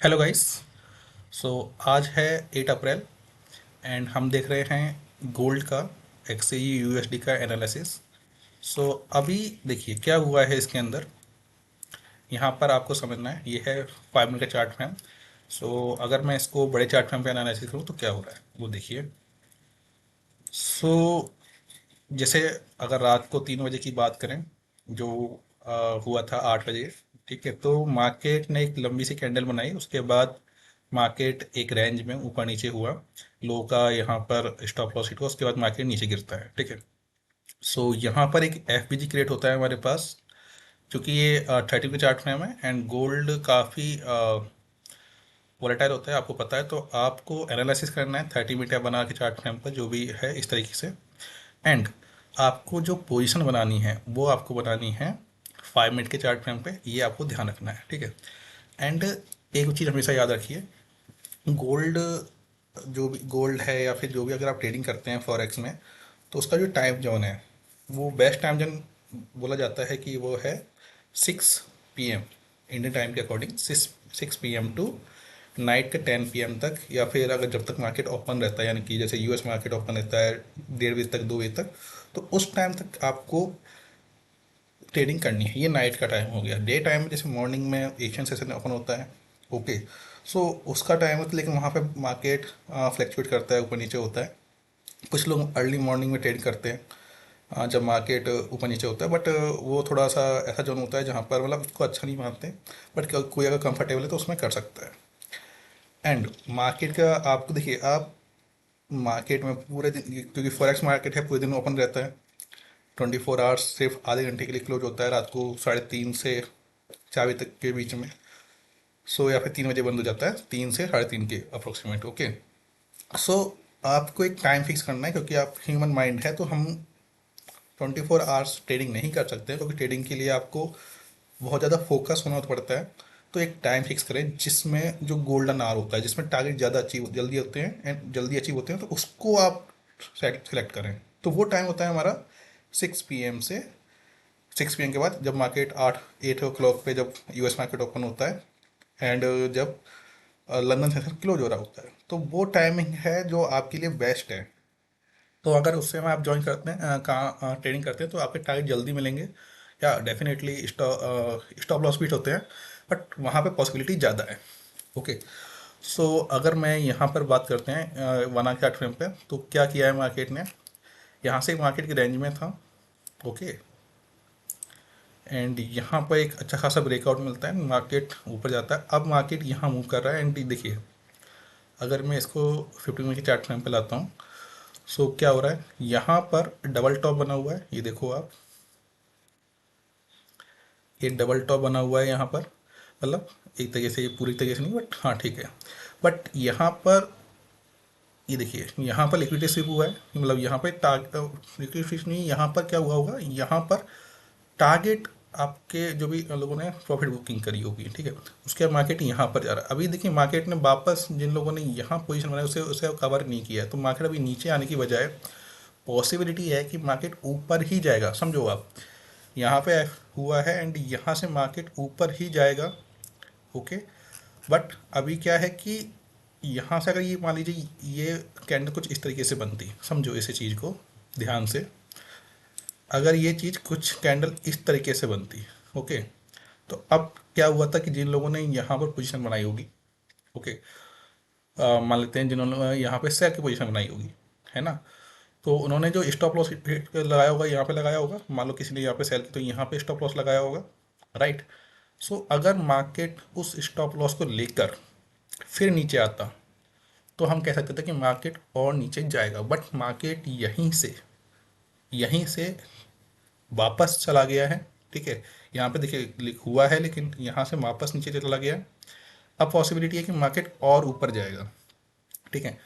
Hello guys. सो आज है 8 अप्रैल and हम देख रहे हैं गोल्ड का एक्सई यूएसडी का एनालिसिस। सो अभी देखिए क्या हुआ है इसके अंदर। यहाँ पर आपको समझना है, ये है 5 मिनट का चार्ट फ्रेम। सो अगर मैं इसको बड़े चार्ट फ्रेम पे एनालिसिस करूँ तो क्या हो रहा है वो देखिए। सो जैसे अगर रात को 3 बजे की बात करें, जो हुआ था 8 बजे, ठीक है, तो मार्केट ने एक लंबी सी कैंडल बनाई। उसके बाद मार्केट एक रेंज में ऊपर नीचे हुआ, लो का यहाँ पर स्टॉप लॉस हिट हुआ, उसके बाद मार्केट नीचे गिरता है, ठीक है। सो यहाँ पर एक एफबीजी क्रिएट होता है हमारे पास, क्योंकि ये 30 के चार्ट फ्रेम है एंड गोल्ड काफ़ी वोलेटाइल होता है, आपको पता है। तो आपको एनालिसिस करना है 30 मिनट बना के चार्ट फ्रेम पर, जो भी है इस तरीके से। एंड आपको जो पोजीशन बनानी है वो आपको बनानी है 5 मिनट के चार्ट फ्रेम पे, ये आपको ध्यान रखना है, ठीक है। एंड एक चीज़ हमेशा याद रखिए, गोल्ड, जो भी गोल्ड है या फिर जो भी अगर आप ट्रेडिंग करते हैं फॉरेक्स में, तो उसका जो टाइम जोन है, वो बेस्ट टाइम जोन बोला जाता है कि वो है 6 PM इंडियन टाइम के अकॉर्डिंग, 6 PM टू नाइट के 10 PM तक, या फिर अगर जब तक मार्केट ओपन रहता है, यानी कि जैसे यूएस मार्केट ओपन रहता है 1:30 बजे तक, 2 बजे तक, तो उस टाइम तक आपको ट्रेडिंग करनी है। ये नाइट का टाइम हो गया। डे टाइम में जैसे मॉर्निंग में एशियन सेशन ओपन होता है, ओके, सो उसका टाइम होता है, लेकिन वहाँ पे मार्केट फ्लैक्चुएट करता है, ऊपर नीचे होता है। कुछ लोग अर्ली मॉर्निंग में ट्रेड करते हैं, जब मार्केट ऊपर नीचे होता है, बट वो थोड़ा सा ऐसा जोन होता है जहाँ पर मतलब उसको अच्छा नहीं मानते, बट कोई अगर कंफर्टेबल है तो उसमें कर सकता है। एंड मार्केट का आपको देखिए, आप मार्केट में पूरे दिन, क्योंकि फॉरेक्स मार्केट है, पूरे दिन ओपन रहता है। 24 आवर्स सिर्फ आधे घंटे के लिए क्लोज होता है, रात को 3:30 से 4 बजे तक के बीच में। सो या फिर 3 बजे बंद हो जाता है, 3 से 3:30 के अप्रोक्सीमेट, ओके। सो आपको एक टाइम फिक्स करना है, क्योंकि आप ह्यूमन माइंड है, तो हम 24 आवर्स ट्रेडिंग नहीं कर सकते, क्योंकि ट्रेडिंग के लिए आपको बहुत ज़्यादा फोकस होना पड़ता है। तो एक टाइम फिक्स करें जिसमें जो गोल्डन आवर होता है, जिसमें टारगेट ज़्यादा अचीव जल्दी होते हैं एंड जल्दी अचीव होते हैं, तो उसको आप सेलेक्ट करें। तो वो टाइम होता है हमारा 6 PM से, 6 PM के बाद जब मार्केट 8 o'clock पे, जब यूएस मार्केट ओपन होता है एंड जब लंदन सेशन क्लोज हो रहा होता है, तो वो टाइमिंग है जो आपके लिए बेस्ट है। तो अगर उससे में आप ज्वाइन करते हैं, कहाँ ट्रेडिंग करते हैं, तो आपके टारगेट जल्दी मिलेंगे, या डेफिनेटली स्टॉप लॉस बीट होते हैं, बट वहाँ पे पॉसिबिलिटी ज़्यादा है, ओके। सो अगर मैं यहाँ पर बात करते हैं 1 hour फ्रेम पे, तो क्या किया है मार्केट ने। यहाँ से मार्केट की रेंज में था, ओके, एंड यहाँ पर एक अच्छा खासा ब्रेकआउट मिलता है, मार्केट ऊपर जाता है। अब मार्केट यहाँ मूव कर रहा है एंड देखिए, अगर मैं इसको 15 मिनट के चार्ट फ्रेम पे लाता हूँ, सो क्या हो रहा है, यहाँ पर डबल टॉप बना हुआ है, ये देखो आप, ये डबल टॉप बना हुआ है यहाँ पर, मतलब एक तरीके से, ये पूरी तरीके से नहीं, बट हाँ ठीक है। बट यहाँ पर ये देखिए, यहाँ पर लिक्विडिटी स्विप हुआ है, मतलब यहाँ पर लिक्विडिटी स्विप नहीं, यहाँ पर क्या हुआ होगा, यहाँ पर टारगेट आपके जो भी लोगों ने प्रॉफिट बुकिंग करी होगी, ठीक है, उसके बाद मार्केट यहाँ पर जा रहा है। अभी देखिए मार्केट ने वापस, जिन लोगों ने यहाँ पोजीशन बनाई उसे उसे कवर नहीं किया है, तो मार्केट अभी नीचे आने की बजाय पॉसिबिलिटी है कि मार्केट ऊपर ही जाएगा, समझो आप। यहाँ पे हुआ है एंड यहाँ से मार्केट ऊपर ही जाएगा, ओके। बट अभी क्या है कि यहाँ से अगर ये मान लीजिए ये कैंडल कुछ इस तरीके से बनती, समझो इसे चीज़ को ध्यान से, अगर ये चीज़ कुछ कैंडल इस तरीके से बनती, ओके, तो अब क्या हुआ था कि जिन लोगों ने यहाँ पर पोजीशन बनाई होगी, ओके, मान लेते हैं जिन्होंने यहाँ पे सेल की पोजीशन बनाई होगी, है ना, तो उन्होंने जो स्टॉप लॉस लगाया होगा, यहाँ पे लगाया होगा, मान लो किसी ने यहाँ पे सेल की तो यहाँ पे स्टॉप लॉस लगाया होगा, राइट। सो अगर मार्केट उस स्टॉप लॉस को लेकर फिर नीचे आता, तो हम कह सकते थे कि मार्केट और नीचे जाएगा, बट मार्केट यहीं से वापस चला गया है, ठीक है। यहाँ पे देखिए हुआ है, लेकिन यहाँ से वापस नीचे चला गया है। अब पॉसिबिलिटी है कि मार्केट और ऊपर जाएगा, ठीक है।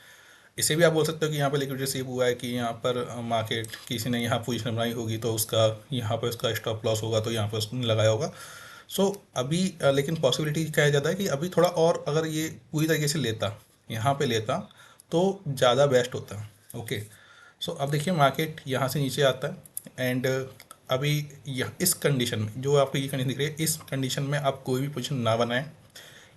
इसे भी आप बोल सकते हो कि यहाँ पर लिक्विडिटी स्वीप हुआ है, कि यहाँ पर मार्केट किसी ने यहाँ पोजीशन बनाई होगी, तो उसका यहाँ पर उसका स्टॉप लॉस होगा, तो यहाँ पर उसने लगाया होगा। सो अभी लेकिन पॉसिबिलिटी क्या है ज़्यादा है कि अभी थोड़ा और अगर ये पूरी तरीके से लेता, यहाँ पे लेता, तो ज़्यादा बेस्ट होता, ओके। सो अब देखिए मार्केट यहाँ से नीचे आता है एंड अभी यह इस कंडीशन में जो आपको ये कंडीशन दिख रही है, इस कंडीशन में आप कोई भी पोजीशन ना बनाएं,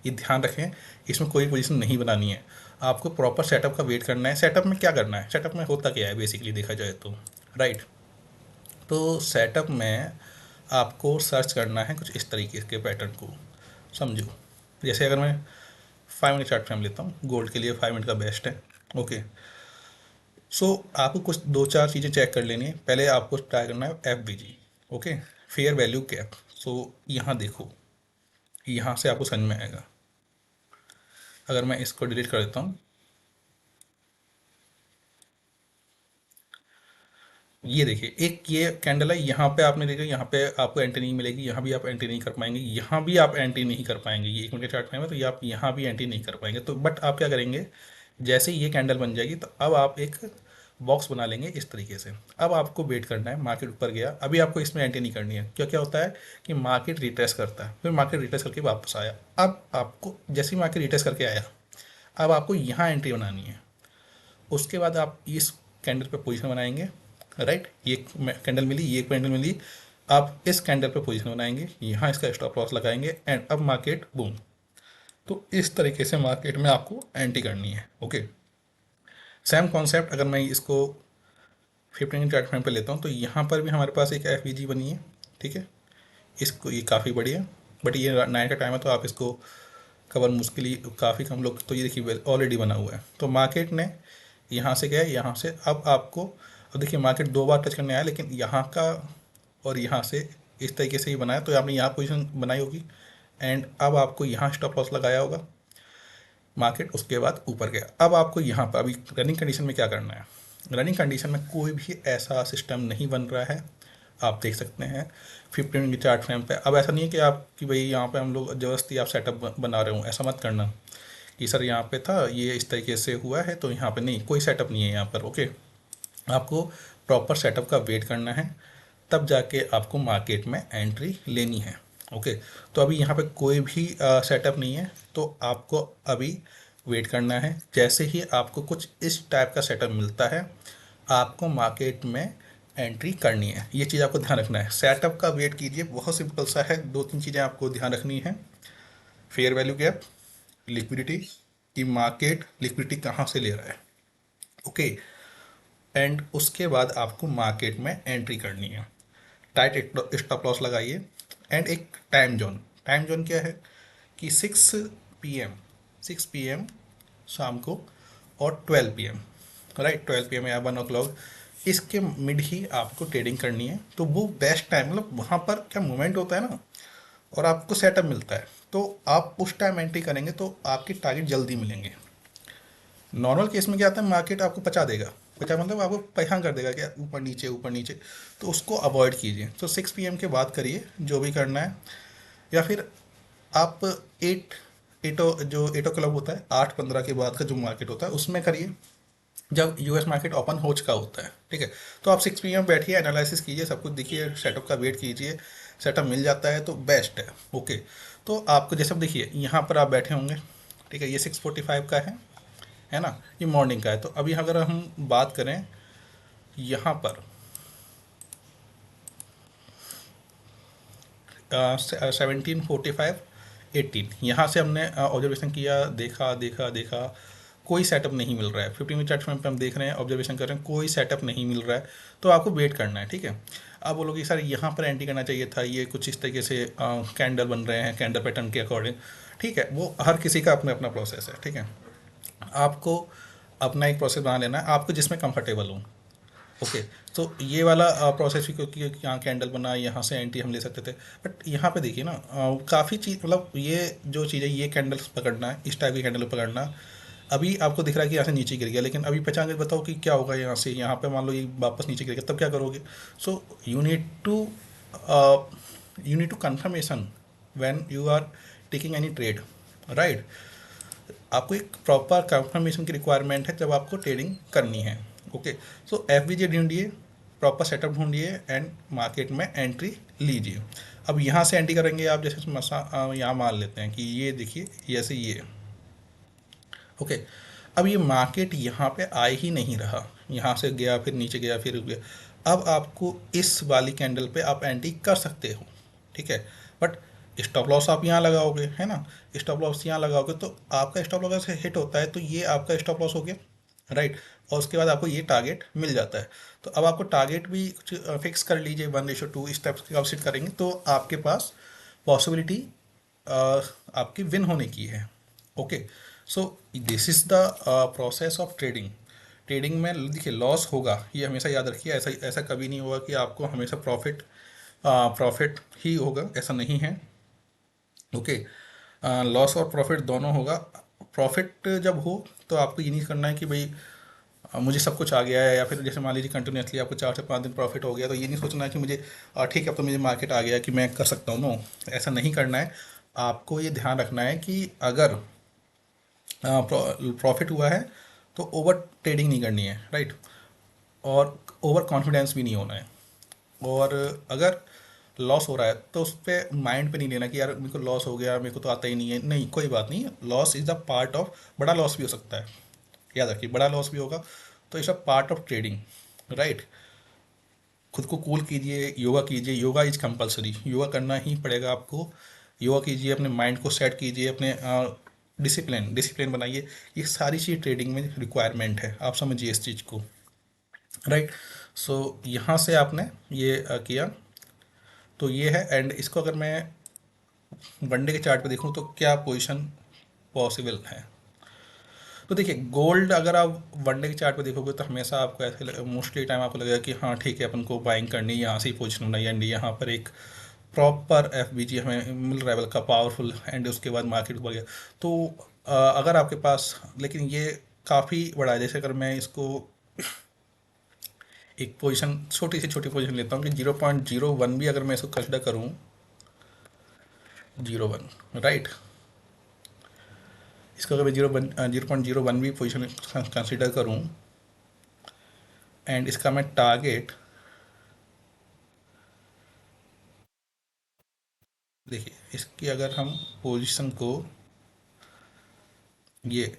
ये ध्यान रखें, इसमें कोई पोजीशन नहीं बनानी है, आपको प्रॉपर सेटअप का वेट करना है। सेटअप में क्या करना है, सेटअप में होता क्या है बेसिकली देखा जाए तो, राइट। तो सेटअप में आपको सर्च करना है कुछ इस तरीके के पैटर्न को, समझो। जैसे अगर मैं 5 मिनट चार्ट फ्रेम लेता हूँ, गोल्ड के लिए 5 मिनट का बेस्ट है। ओके, सो आपको कुछ दो चार चीज़ें चेक कर लेनी है। पहले आपको ट्राई करना है FVG, okay, fair value gap. So यहाँ देखो, यहाँ से आपको समझ में आएगा। अगर मैं इसको डिलीट कर देता हूँ, ये देखिए एक ये कैंडल है, यहाँ पे आपने देखा, यहाँ पे आपको एंट्री नहीं मिलेगी, यहाँ भी आप एंट्री नहीं कर पाएंगे, यहाँ भी आप एंट्री नहीं कर पाएंगे। ये 1 मिनट चार्ट में है तो ये आप यहाँ भी एंट्री नहीं कर पाएंगे। तो बट आप क्या करेंगे, जैसे ही ये कैंडल बन जाएगी तो अब आप एक बॉक्स बना लेंगे इस तरीके से। अब आपको वेट करना है, मार्केट ऊपर गया, अभी आपको इसमें एंट्री नहीं करनी है। क्या क्या होता है कि मार्केट रिट्रेस करता है, फिर मार्केट रिट्रेस करके वापस आया। अब आपको जैसे ही मार्केट रिट्रेस करके आया, अब आपको यहाँ एंट्री बनानी है। उसके बाद आप इस कैंडल पे पोजीशन बनाएंगे, राइट। ये कैंडल मिली, ये कैंडल मिली, आप इस कैंडल पे पोजीशन बनाएंगे, यहाँ इसका स्टॉप लॉस लगाएंगे, एंड अब मार्केट बूम। तो इस तरीके से मार्केट में आपको एंट्री करनी है। ओके, सेम कॉन्सेप्ट अगर मैं इसको 15 चार्ट फ्रेम पे लेता हूँ, तो यहाँ पर भी हमारे पास एक FVG बनी है, ठीक है। इसको ये काफ़ी बड़ी है, बट ये नाइट का टाइम है तो आप इसको कवर मुश्किल ही, काफ़ी कम लोग। तो ये देखिए ऑलरेडी बना हुआ है। तो मार्केट ने यहाँ से गया, यहाँ से अब आपको, अब देखिए मार्केट 2 बार टच करने आया, लेकिन यहाँ का और यहाँ से इस तरीके से ही बनाया, तो आपने यहाँ पोजीशन बनाई होगी, एंड अब आपको यहाँ स्टॉप लॉस लगाया होगा। मार्केट उसके बाद ऊपर गया, अब आपको यहाँ पर अभी रनिंग कंडीशन में क्या करना है। रनिंग कंडीशन में कोई भी ऐसा सिस्टम नहीं बन रहा है, आप देख सकते हैं 15 मिनट चार्ट फ्रेम पे। अब ऐसा नहीं है कि आप कि भाई यहाँ पे हम लोग ज़बरदस्ती आप सेटअप बना रहे हो, ऐसा मत करना कि सर यहाँ पे था, ये इस तरीके से हुआ है तो यहाँ पे नहीं, कोई सेटअप नहीं है यहाँ पर। ओके, आपको प्रॉपर सेटअप का वेट करना है, तब जाके आपको मार्केट में एंट्री लेनी है। ओके, तो अभी यहाँ पे कोई भी सेटअप नहीं है, तो आपको अभी वेट करना है। जैसे ही आपको कुछ इस टाइप का सेटअप मिलता है, आपको मार्केट में एंट्री करनी है। ये चीज़ आपको ध्यान रखना है। सेटअप का वेट कीजिए, बहुत सिंपल सा है, 2-3 चीज़ें आपको ध्यान रखनी है। फेयर वैल्यू गैप, लिक्विडिटी, कि मार्केट लिक्विडिटी कहाँ से ले रहा है। ओके, एंड उसके बाद आपको मार्केट में एंट्री करनी है। टाइट स्टॉप लॉस लगाइए, एंड एक टाइम जोन। टाइम जोन क्या है कि 6 PM, 6 PM शाम को, और 12 PM, राइट, 12 PM या 1 o'clock, इसके मिड ही आपको ट्रेडिंग करनी है। तो वो बेस्ट टाइम, मतलब वहाँ पर क्या मूवमेंट होता है ना, और आपको सेटअप मिलता है, तो आप उस टाइम एंट्री करेंगे तो आपके टारगेट जल्दी मिलेंगे। नॉर्मल केस में क्या आता है, मार्केट आपको पचा देगा, पचा मतलब आपको परेशान कर देगा, क्या ऊपर नीचे ऊपर नीचे, तो उसको अवॉइड कीजिए। तो 6 PM के बाद करिए जो भी करना है, या फिर आप 8 o'clock होता है, 8:15 के बाद का जो मार्केट होता है उसमें करिए, जब US मार्केट ओपन हो चुका होता है, ठीक है। तो आप 6 PM बैठिए, एनालिसिस कीजिए, सब कुछ देखिए, सेटअप का वेट कीजिए, सेटअप मिल जाता है तो बेस्ट है। ओके, तो आपको जैसे अब देखिए यहाँ पर आप बैठे होंगे, ठीक है, ये 6:45 का है ना, ये मॉर्निंग का है। तो अभी अगर हम बात करें यहाँ पर 17:45, 18, यहाँ से हमने ऑब्जर्वेशन किया, देखा देखा देखा, कोई सेटअप नहीं मिल रहा है। 15 मिनट चार्ट फ्रेम पे हम देख रहे हैं, ऑब्जर्वेशन कर रहे हैं, कोई सेटअप नहीं मिल रहा है, तो आपको वेट करना है, ठीक है। आप बोलोगे सर यहाँ पर एंट्री करना चाहिए था, ये कुछ इस तरीके से कैंडल बन रहे हैं कैंडल पैटर्न के अकॉर्डिंग, ठीक है, वो हर किसी का अपना अपना प्रोसेस है, ठीक है। आपको अपना एक प्रोसेस बना लेना है, आपको जिसमें कंफर्टेबल हो। ओके, तो ये वाला प्रोसेस भी, क्योंकि यहाँ कैंडल बना, यहाँ से एंट्री हम ले सकते थे, बट यहाँ पे देखिए ना, काफ़ी चीज़, मतलब ये जो चीज़ है, ये कैंडल्स पकड़ना है, इस टाइप की कैंडल पकड़ना। अभी आपको दिख रहा है कि यहाँ से नीचे गिर गया, लेकिन अभी पहचान के बताओ कि क्या होगा यहाँ से, यहाँ पे मान लो ये वापस नीचे गिर गया, तब क्या करोगे। So you need to confirmation when you are taking any trade, right. आपको एक प्रॉपर कंफर्मेशन की रिक्वायरमेंट है जब आपको ट्रेडिंग करनी है। ओके, सो FVG ढूंढिए, प्रॉपर सेटअप ढूंढिए, एंड मार्केट में एंट्री लीजिए। अब यहाँ से एंट्री करेंगे आप, जैसे यहाँ मान लेते हैं कि ये देखिए, जैसे ये, ओके, अब ये मार्केट यहाँ पे आ ही नहीं रहा, यहाँ से गया, फिर नीचे गया, फिर गया। अब आपको इस वाली कैंडल पे आप एंट्री कर सकते हो, ठीक है, बट स्टॉप लॉस आप यहाँ लगाओगे, है ना, स्टॉप लॉस यहाँ लगाओगे तो आपका स्टॉप लॉस हिट होता है तो ये आपका स्टॉप लॉस हो गया, राइट। और उसके बाद आपको ये टारगेट मिल जाता है। तो अब आपको टारगेट भी कुछ फिक्स कर लीजिए, 1:2 इस टाइप के आप सेट करेंगे तो आपके पास पॉसिबिलिटी आपकी विन होने की है। Okay, so this is the process of trading. Trading में देखिए लॉस होगा, ये हमेशा याद रखिए, ऐसा ऐसा कभी नहीं होगा कि आपको हमेशा प्रॉफिट ही होगा, ऐसा नहीं है। ओके, लॉस और प्रॉफिट दोनों होगा। प्रॉफिट जब हो तो आपको ये नहीं करना है कि भाई मुझे सब कुछ आ गया है, या फिर जैसे मान लीजिए कंटिन्यूसली आपको 4 से 5 दिन प्रॉफिट हो गया तो ये नहीं सोचना है कि मुझे ठीक है अब तो मुझे मार्केट आ गया कि मैं कर सकता हूँ, नो, ऐसा नहीं करना है। आपको ये ध्यान रखना है कि अगर प्रॉफिट हुआ है तो ओवर ट्रेडिंग नहीं करनी है, राइट, और ओवर कॉन्फिडेंस भी नहीं होना है। और अगर लॉस हो रहा है तो उस पर माइंड पे नहीं लेना कि यार मेरे को लॉस हो गया, मेरे को तो आता ही नहीं है, नहीं, कोई बात नहीं, loss is the part of, बड़ा लॉस भी हो सकता है, याद रखिए बड़ा लॉस भी होगा, तो it's a part of trading, right. खुद को कूल कीजिए, योगा कीजिए, योगा इज कंपलसरी, योगा करना ही पड़ेगा आपको। योगा कीजिए, अपने माइंड को सेट कीजिए, अपने डिसिप्लिन डिसिप्लिन बनाइए। ये सारी चीज़ ट्रेडिंग में रिक्वायरमेंट है, आप समझिए इस चीज़ को, राइट। सो यहाँ से आपने ये किया, तो ये है। एंड इसको अगर मैं वनडे के चार्ट पे देखूँ तो क्या पोजीशन पॉसिबल है, तो देखिए गोल्ड अगर आप वनडे के चार्ट पे देखोगे तो हमेशा आपको ऐसे मोस्टली टाइम आपको लगेगा कि हाँ ठीक है अपन को बाइंग करनी है, यहाँ से ही पोजीशन बनाई है, एंड यहाँ पर एक प्रॉपर एफ बी जी हमें मिल रहा है का पावरफुल, एंड उसके बाद मार्केट ऊपर गया। तो अगर आपके पास, लेकिन ये काफ़ी बड़ा है, जैसे अगर मैं इसको एक पोजीशन छोटी से छोटी पोजीशन लेता हूँ कि 0.01 भी अगर मैं इसको कंसिडर करूँ, 01, राइट, इसको अगर मैं 0.01 भी पोजीशन कंसिडर करूँ, एंड इसका मैं टारगेट, देखिए इसकी अगर हम पोजीशन को, ये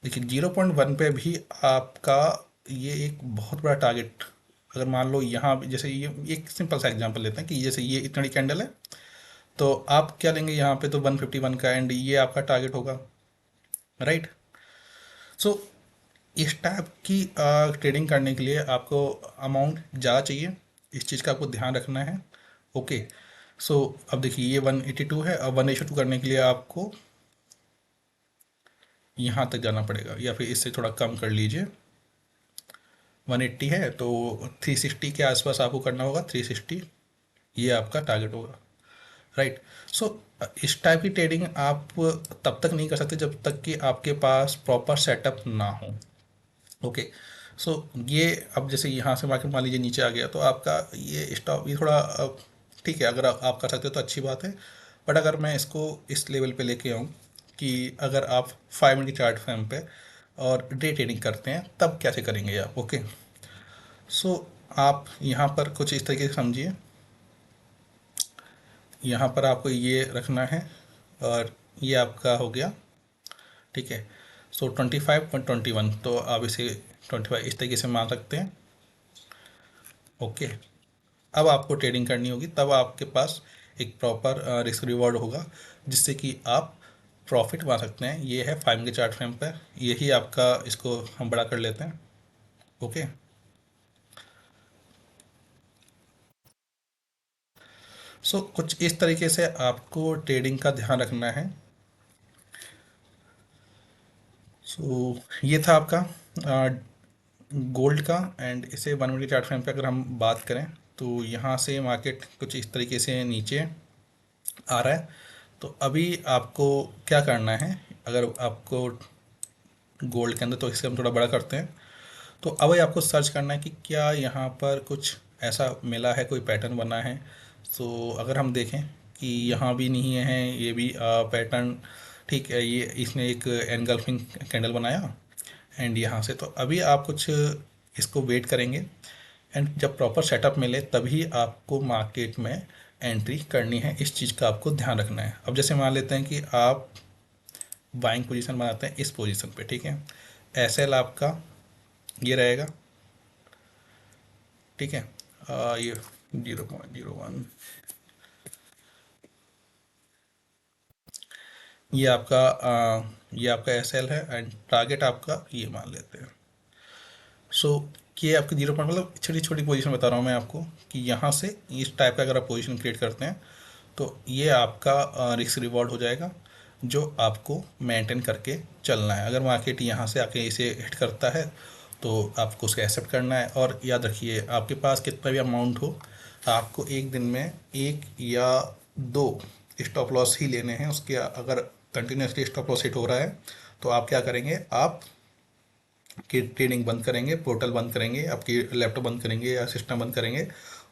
देखिए 0.1 पे भी आपका ये एक बहुत बड़ा टारगेट, अगर मान लो यहाँ जैसे ये एक सिंपल सा एग्जांपल लेते हैं कि जैसे ये इतनी बड़ी कैंडल है, तो आप क्या लेंगे यहाँ पे, तो 151 का, एंड ये आपका टारगेट होगा, राइट। सो इस टाइप की ट्रेडिंग करने के लिए आपको अमाउंट ज़्यादा चाहिए, इस चीज़ का आपको ध्यान रखना है। ओके, सो अब देखिए ये 182 है, अब 1:2 करने के लिए आपको यहाँ तक जाना पड़ेगा, या फिर इससे थोड़ा कम कर लीजिए, 180 है तो 360 के आसपास आपको करना होगा, 360 ये आपका टारगेट होगा, राइट। सो इस टाइप की ट्रेडिंग आप तब तक नहीं कर सकते जब तक कि आपके पास प्रॉपर सेटअप ना हो। ओके, सो ये अब जैसे यहाँ से मार्केट मान लीजिए नीचे आ गया तो आपका ये स्टॉप, ये थोड़ा ठीक है, अगर आप कर सकते हो तो अच्छी बात है। बट अगर मैं इसको इस लेवल पे लेके आऊँ कि अगर आप 5 मिनट की चार्ट फ्रेम पे और डे ट्रेडिंग करते हैं तब कैसे करेंगे आप। ओके, सो आप यहाँ पर कुछ इस तरीके से समझिए, यहाँ पर आपको ये रखना है, और ये आपका हो गया, ठीक है। सो 25.21, तो आप इसे 25 इस तरीके से मान सकते हैं। ओके, अब आपको ट्रेडिंग करनी होगी, तब आपके पास एक प्रॉपर रिस्क रिवॉर्ड होगा जिससे कि आप प्रॉफिट पा सकते हैं। ये है 5 के चार्ट फ्रेम पर, यही आपका, इसको हम बड़ा कर लेते हैं। ओके, सो कुछ इस तरीके से आपको ट्रेडिंग का ध्यान रखना है। सो ये था आपका गोल्ड का। एंड इसे 1 मिनट के चार्ट फ्रेम पे अगर हम बात करें तो यहाँ से मार्केट कुछ इस तरीके से नीचे आ रहा है। तो अभी आपको क्या करना है, अगर आपको गोल्ड के अंदर, तो इसे हम थोड़ा बड़ा करते हैं। तो अभी आपको सर्च करना है कि क्या यहाँ पर कुछ ऐसा मिला है, कोई पैटर्न बना है। तो अगर हम देखें कि यहाँ भी नहीं है ये भी पैटर्न, ठीक है, ये इसने एक एनगल्फिंग कैंडल बनाया एंड यहाँ से, तो अभी आप कुछ इसको वेट करेंगे, एंड जब प्रॉपर सेटअप मिले तभी आपको मार्केट में एंट्री करनी है। इस चीज़ का आपको ध्यान रखना है। अब जैसे मान लेते हैं कि आप बाइंग पोजीशन बनाते हैं इस पोजीशन पे, ठीक है, एस एल आपका ये रहेगा, ठीक है, ये 0.01, ये आपका SL है एंड टारगेट आपका ये मान लेते हैं। सो ये आपकी 0 पॉइंट, मतलब छोटी छोटी पोजीशन बता रहा हूँ मैं आपको कि यहाँ से इस टाइप का अगर आप पोजीशन क्रिएट करते हैं तो ये आपका रिस्क रिवॉर्ड हो जाएगा, जो आपको मेंटेन करके चलना है। अगर मार्केट यहाँ से आके इसे हिट करता है तो आपको उसको एक्सेप्ट करना है। और याद रखिए, आपके पास कितना भी अमाउंट हो, आपको एक दिन में एक या दो स्टॉप लॉस ही लेने हैं। उसके अगर कंटिन्यूसली स्टॉप लॉस हिट हो रहा है तो आप क्या करेंगे, आप की ट्रेडिंग बंद करेंगे, पोर्टल बंद करेंगे, आपकी लैपटॉप बंद करेंगे या सिस्टम बंद करेंगे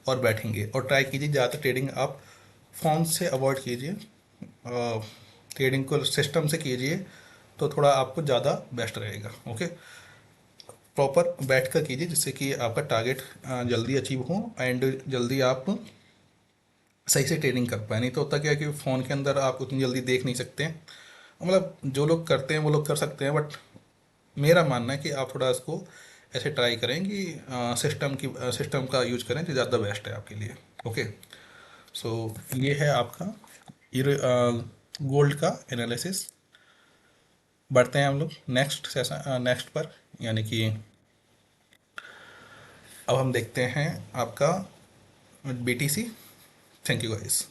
और बैठेंगे। और ट्राई कीजिए ज़्यादातर ट्रेडिंग आप फ़ोन से अवॉइड कीजिए, ट्रेडिंग को सिस्टम से कीजिए तो थोड़ा आपको ज़्यादा बेस्ट रहेगा। ओके, प्रॉपर बैठ कर कीजिए जिससे कि आपका टारगेट जल्दी अचीव हो एंड जल्दी आप सही से ट्रेडिंग कर पाए। नहीं तो होता क्या है कि फ़ोन के अंदर आप उतनी जल्दी देख नहीं सकते हैं। मतलब जो लोग करते हैं वो लोग कर सकते हैं, बट मेरा मानना है कि आप थोड़ा इसको ऐसे ट्राई करें कि सिस्टम का यूज करें तो ज़्यादा बेस्ट है आपके लिए। ओके, सो ये है आपका गोल्ड का एनालिसिस। बढ़ते हैं हम लोग नेक्स्ट सेशन, नेक्स्ट पर, यानी कि अब हम देखते हैं आपका BTC। Thank you guys.